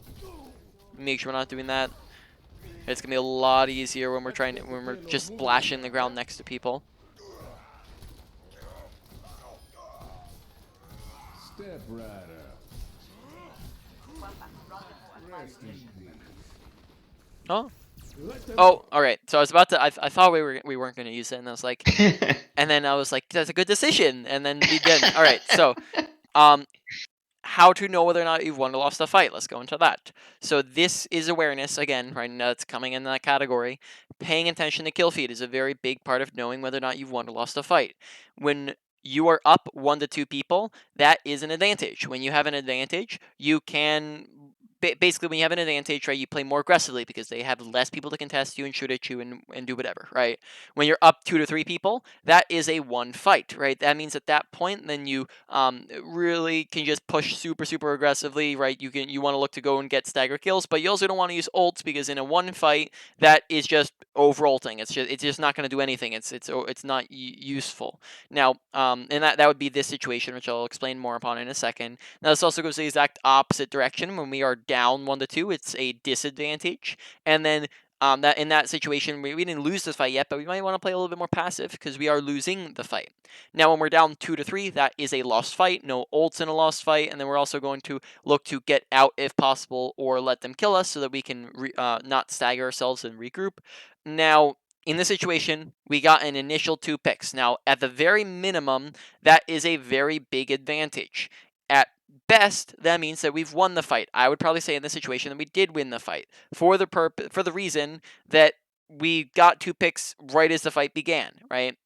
make sure we're not doing that. It's gonna be a lot easier when we're just splashing the ground next to people. Step right up. Oh. Oh, all right. So I was about to. I thought we weren't gonna use it, and I was like, and then I was like, that's a good decision, and then we didn't. All right. So, how to know whether or not you've won or lost a fight. Let's go into that. So this is awareness again, right? Now it's coming in that category. Paying attention to kill feed is a very big part of knowing whether or not you've won or lost a fight. When you are up 1 to 2 people, that is an advantage. When you have an advantage, you can basically, when you have an advantage, right, you play more aggressively because they have less people to contest you and shoot at you and do whatever, right? When you're up 2 to 3 people, that is a 1 fight, right? That means at that point, then you really can just push super aggressively, right? You want to look to go and get stagger kills, but you also don't want to use ults, because in a 1 fight, that is just over ulting. It's just not going to do anything. It's not useful. Now, and that would be this situation, which I'll explain more upon in a second. Now, this also goes the exact opposite direction. When we are down 1 to 2, it's a disadvantage. And then that in that situation, we didn't lose this fight yet, but we might want to play a little bit more passive because we are losing the fight. Now, when we're down 2 to 3, that is a lost fight. No ults in a lost fight. And then we're also going to look to get out if possible, or let them kill us so that we can not stagger ourselves and regroup. Now, in this situation, we got an initial 2 picks. Now, at the very minimum, that is a very big advantage. At best, that means that we've won the fight. I would probably say in this situation that we did win the fight for the reason that we got 2 picks right as the fight began, right?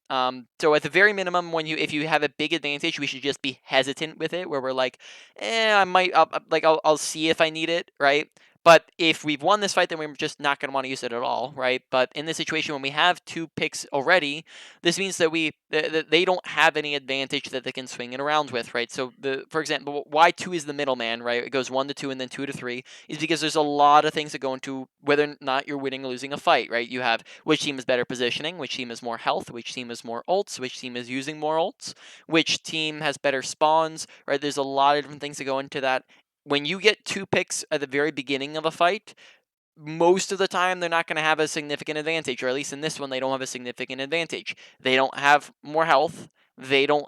So at the very minimum, if you have a big advantage, we should just be hesitant with it, where we're like, I'll see if I need it, right? But if we've won this fight, then we're just not going to want to use it at all, right? But in this situation, when we have 2 picks already, this means that they don't have any advantage that they can swing it around with, right? So for example, why 2 is the middleman, right? It goes 1 to 2 and then 2 to 3, is because there's a lot of things that go into whether or not you're winning or losing a fight, right? You have which team is better positioning, which team has more health, which team has more ults, which team is using more ults, which team has better spawns, right? There's a lot of different things that go into that. When you get 2 picks at the very beginning of a fight, most of the time they're not going to have a significant advantage, or at least in this one they don't have a significant advantage. They don't have more health. They do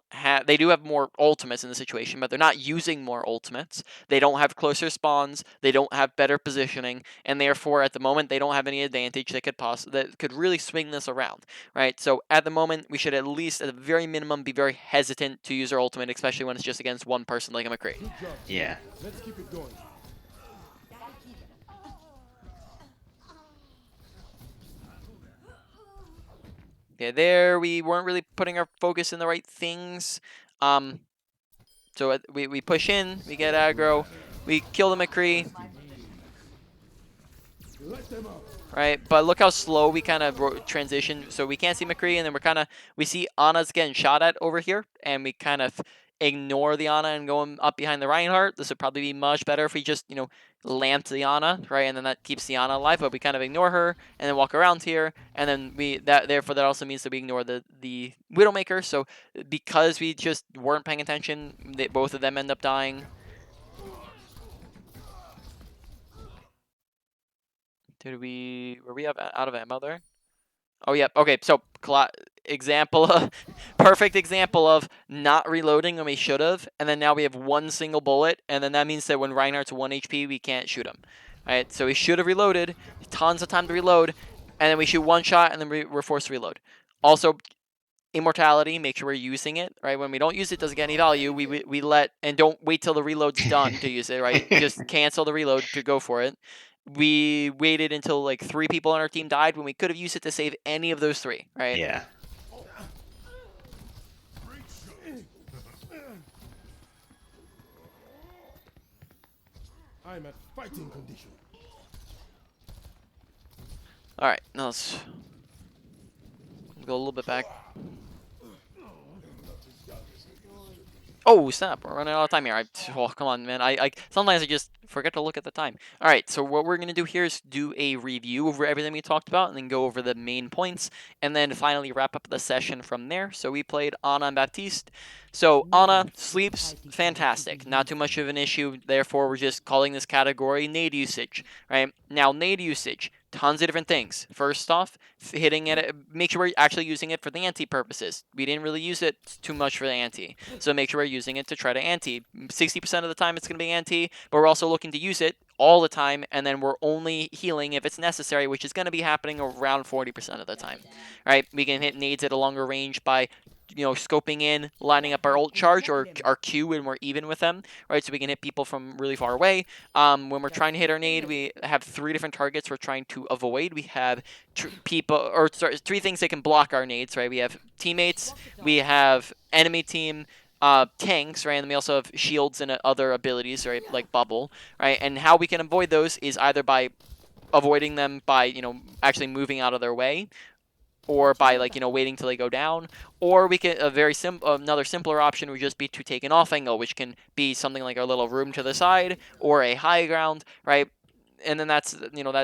have more ultimates in the situation, but they're not using more ultimates. They don't have closer spawns. They don't have better positioning, and therefore at the moment they don't have any advantage that could really swing this around, right? So at the moment we should at least at the very minimum be very hesitant to use our ultimate, especially when it's just against one person like a Mccree. Yeah. Let's keep it going. Okay, there we weren't really putting our focus in the right things. So we push in, we get aggro, we kill the Mccree, Let them out. right? But look how slow we kind of transition. So we can't see Mccree, and then we see Anna's getting shot at over here, and we kind of ignore the Anna and go up behind the Reinhardt. This would probably be much better if we just, lamped the Anna, right? And then that keeps the Anna alive, but we kind of ignore her and then walk around here, and then therefore that also means that we ignore the Widowmaker. So because we just weren't paying attention, both of them end up dying. Were we out of ammo there? Oh, yep. Okay, so perfect example of not reloading when we should have, and then now we have 1 single bullet, and then that means that when Reinhardt's 1 HP, we can't shoot him. Alright, so we should have reloaded, tons of time to reload, and then we shoot 1 shot, and then we're forced to reload. Also, immortality, make sure we're using it, right? When we don't use it, doesn't get any value, and don't wait till the reload's done to use it, right? Just cancel the reload to go for it. We waited until like 3 people on our team died when we could have used it to save any of those 3, right? Yeah. I'm at fighting condition. Alright, now let's go a little bit back. Oh, snap. We're running out of time here. Oh, come on, man. Sometimes I just forget to look at the time. All right, so what we're going to do here is do a review over everything we talked about and then go over the main points and then finally wrap up the session from there. So we played Anna and Baptiste. So Anna sleeps fantastic. Not too much of an issue. Therefore, we're just calling this category Nade Usage, right? Now, Nade Usage. Tons of different things. First off, hitting it, make sure we're actually using it for the anti purposes. We didn't really use it too much for the anti, so make sure we're using it to try to anti. 60% of the time it's going to be anti, but we're also looking to use it all the time, and then we're only healing if it's necessary, which is going to be happening around 40% of the time. Right? We can hit nades at a longer range by scoping in, lining up our ult charge or our Q when we're even with them, right? So we can hit people from really far away. When we're trying to hit our nade, we have 3 different targets we're trying to avoid. We have 3 things that can block our nades, right? We have teammates, we have enemy team, tanks, right? And then we also have shields and other abilities, right? Like bubble, right? And how we can avoid those is either by avoiding them by, actually moving out of their way, or by waiting till they go down, or we can another simpler option would just be to take an off angle, which can be something like our little room to the side or a high ground, right? And then that's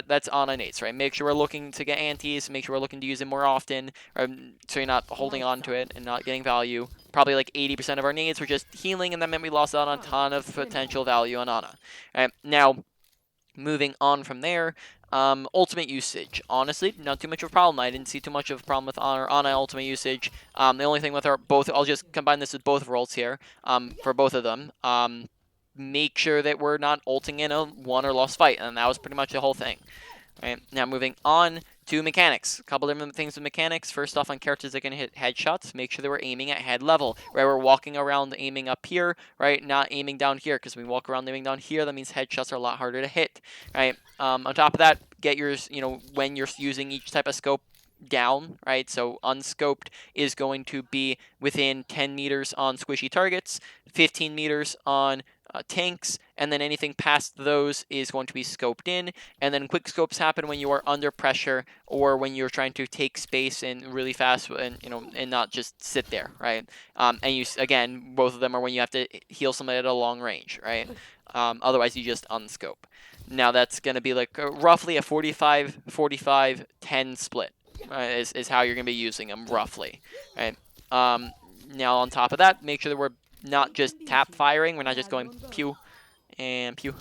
that's on nades, right? Make sure we're looking to get antis, make sure we're looking to use it more often, so you're not holding on to it and not getting value. Probably like 80% of our nades were just healing, and that meant we lost out on a ton of potential value on Ana. Right, now moving on from there, ultimate usage. Honestly, not too much of a problem. I didn't see too much of a problem with Ana ultimate usage. The only thing with I'll just combine this with both roles here, for both of them. Make sure that we're not ulting in a won or lost fight, and that was pretty much the whole thing. Right, now moving on To mechanics. A couple different things with mechanics. First off, on characters that can hit headshots, make sure that we're aiming at head level. Right, we're walking around aiming up here, right, not aiming down here, because when we walk around aiming down here, that means headshots are a lot harder to hit. Right. On top of that, get yours, when you're using each type of scope down, right? So unscoped is going to be within 10 meters on squishy targets, 15 meters on tanks, and then anything past those is going to be scoped in. And then quick scopes happen when you are under pressure or when you're trying to take space and really fast and and not just sit there, right? And you again, both of them are when you have to heal somebody at a long range, right? Otherwise, you just unscope. Now that's going to be like roughly a 45-45-10 split. Is how you're going to be using them roughly, right? Now on top of that, make sure that we're not just tap firing. We're not just going pew and pew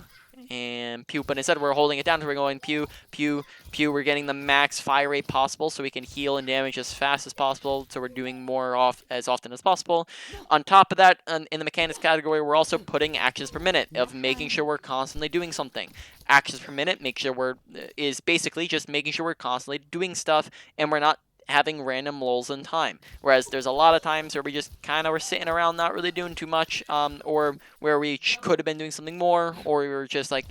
and pew, but instead we're holding it down. So we're going pew, pew, pew. We're getting the max fire rate possible so we can heal and damage as fast as possible. So we're doing more as often as possible. On top of that, in the mechanics category, we're also putting actions per minute of making sure we're constantly doing something. Actions per minute, make sure is basically just making sure we're constantly doing stuff and we're not having random lulls in time. Whereas there's a lot of times where we just kind of were sitting around not really doing too much, or where we could have been doing something more, or we were just like,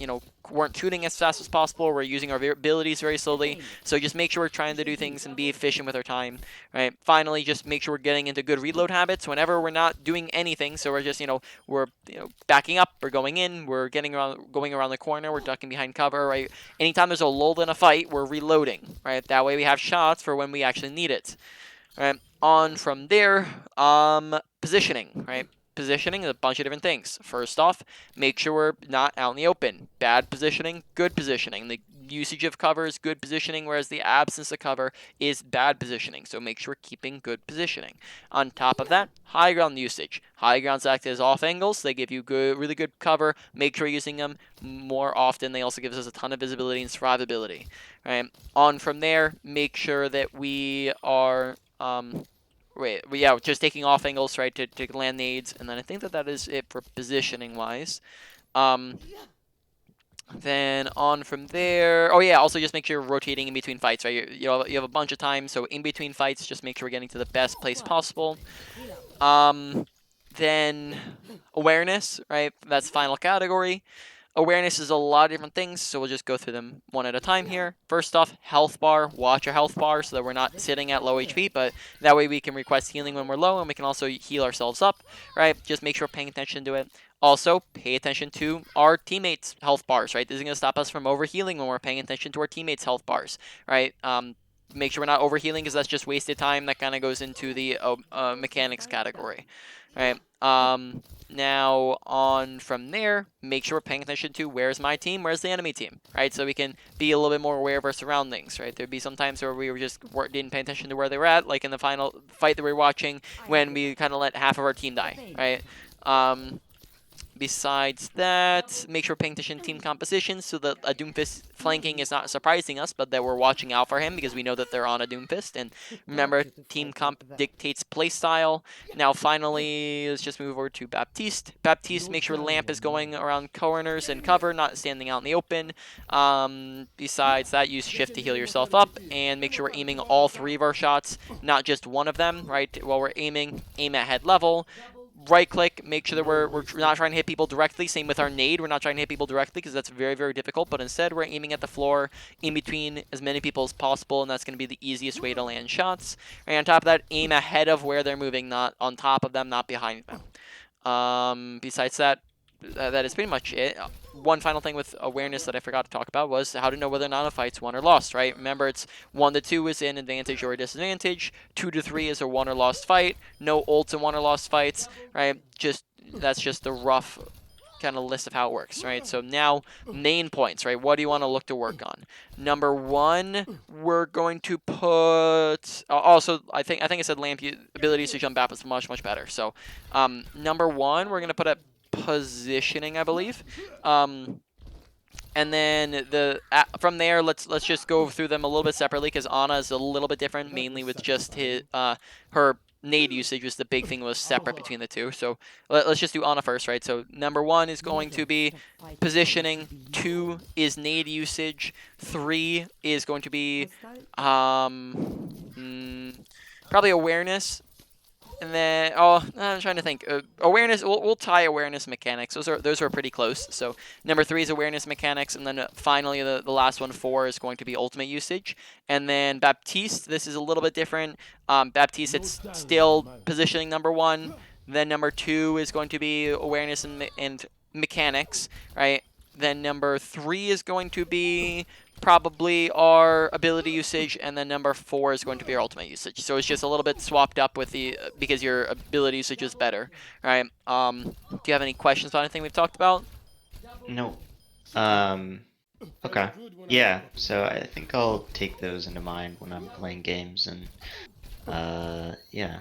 weren't shooting as fast as possible, we're using our abilities very slowly. So just make sure we're trying to do things and be efficient with our time, right? Finally, just make sure we're getting into good reload habits whenever we're not doing anything. So we're just, we're backing up, we're going in, we're going around the corner, we're ducking behind cover, right? Anytime there's a lull in a fight, we're reloading, right? That way we have shots for when we actually need it. Right. On from there, positioning, right? Positioning is a bunch of different things. First off, make sure we're not out in the open. Bad positioning, good positioning. The usage of cover is good positioning, whereas the absence of cover is bad positioning. So make sure we're keeping good positioning. On top of that, high ground usage. High grounds act as off angles. They give you really good cover. Make sure you're using them more often. They also give us a ton of visibility and survivability. Right. On from there, make sure that we are just taking off angles, right, to land nades, and then I think that is it for positioning wise. Then on from there, also just make sure you're rotating in between fights, right? You have a bunch of time, so in between fights, just make sure we're getting to the best place possible. Then awareness, right? That's final category. Awareness is a lot of different things, so we'll just go through them one at a time here. First off, health bar. Watch our health bar so that we're not sitting at low HP, but that way we can request healing when we're low, and we can also heal ourselves up, right? Just make sure we're paying attention to it. Also, pay attention to our teammates' health bars, right? This is going to stop us from overhealing when we're paying attention to our teammates' health bars, right? Make sure we're not overhealing because that's just wasted time. That kind of goes into the mechanics category, right? Now on from there, make sure we're paying attention to where's my team, where's the enemy team, right? So we can be a little bit more aware of our surroundings, right? There'd be some times where we didn't pay attention to where they were at, like in the final fight that we were watching when we kind of let half of our team die, right? Besides that, make sure we're paying attention to team composition so that a Doomfist flanking is not surprising us, but that we're watching out for him because we know that they're on a Doomfist. And remember, team comp dictates playstyle. Now, finally, let's just move over to Baptiste. Baptiste, make sure the lamp is going around corners and cover, not standing out in the open. Besides that, use shift to heal yourself up, and make sure we're aiming all three of our shots, not just one of them, right? While we're aim at head level. Right click, make sure that we're not trying to hit people directly. Same with our nade, we're not trying to hit people directly because that's very, very difficult, but instead we're aiming at the floor in between as many people as possible, and that's going to be the easiest way to land shots. And on top of that, aim ahead of where they're moving, not on top of them, not behind them. Besides that, that is pretty much it. One final thing with awareness that I forgot to talk about was how to know whether or not a fight's won or lost, right? Remember, it's 1 to 2 is an advantage or a disadvantage. 2 to 3 is a won or lost fight. No ults in won or lost fights, right? That's just the rough kind of list of how it works, right? So now, main points, right? What do you want to look to work on? Number 1, we're going to put... Also, I think I said lamp abilities to jump back is much, much better. So, number 1, we're going to put a positioning, I believe. And then from there, let's just go through them a little bit separately because Anna is a little bit different, mainly with just her Nade usage was the big thing, was separate between the two. So let's just do Ana first, right? So number 1 is going to be positioning, 2 is nade usage, 3 is going to be probably awareness, and then I'm trying to think. Awareness. We'll tie awareness mechanics. Those are pretty close. So number 3 is awareness mechanics, and then finally the last one, 4, is going to be ultimate usage. And then Baptiste. This is a little bit different. Baptiste, it's still positioning number 1. Then number 2 is going to be awareness and mechanics, right? Then number 3 is going to be probably our ability usage, and then number 4 is going to be our ultimate usage. So it's just a little bit swapped up with the because your ability usage is better, right? Do you have any questions about anything we've talked about? No. Okay. Yeah. So I think I'll take those into mind when I'm playing games, and yeah,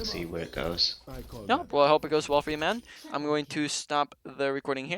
see where it goes. I call No, that. well, I hope it goes well for you, man. I'm going to stop the recording here.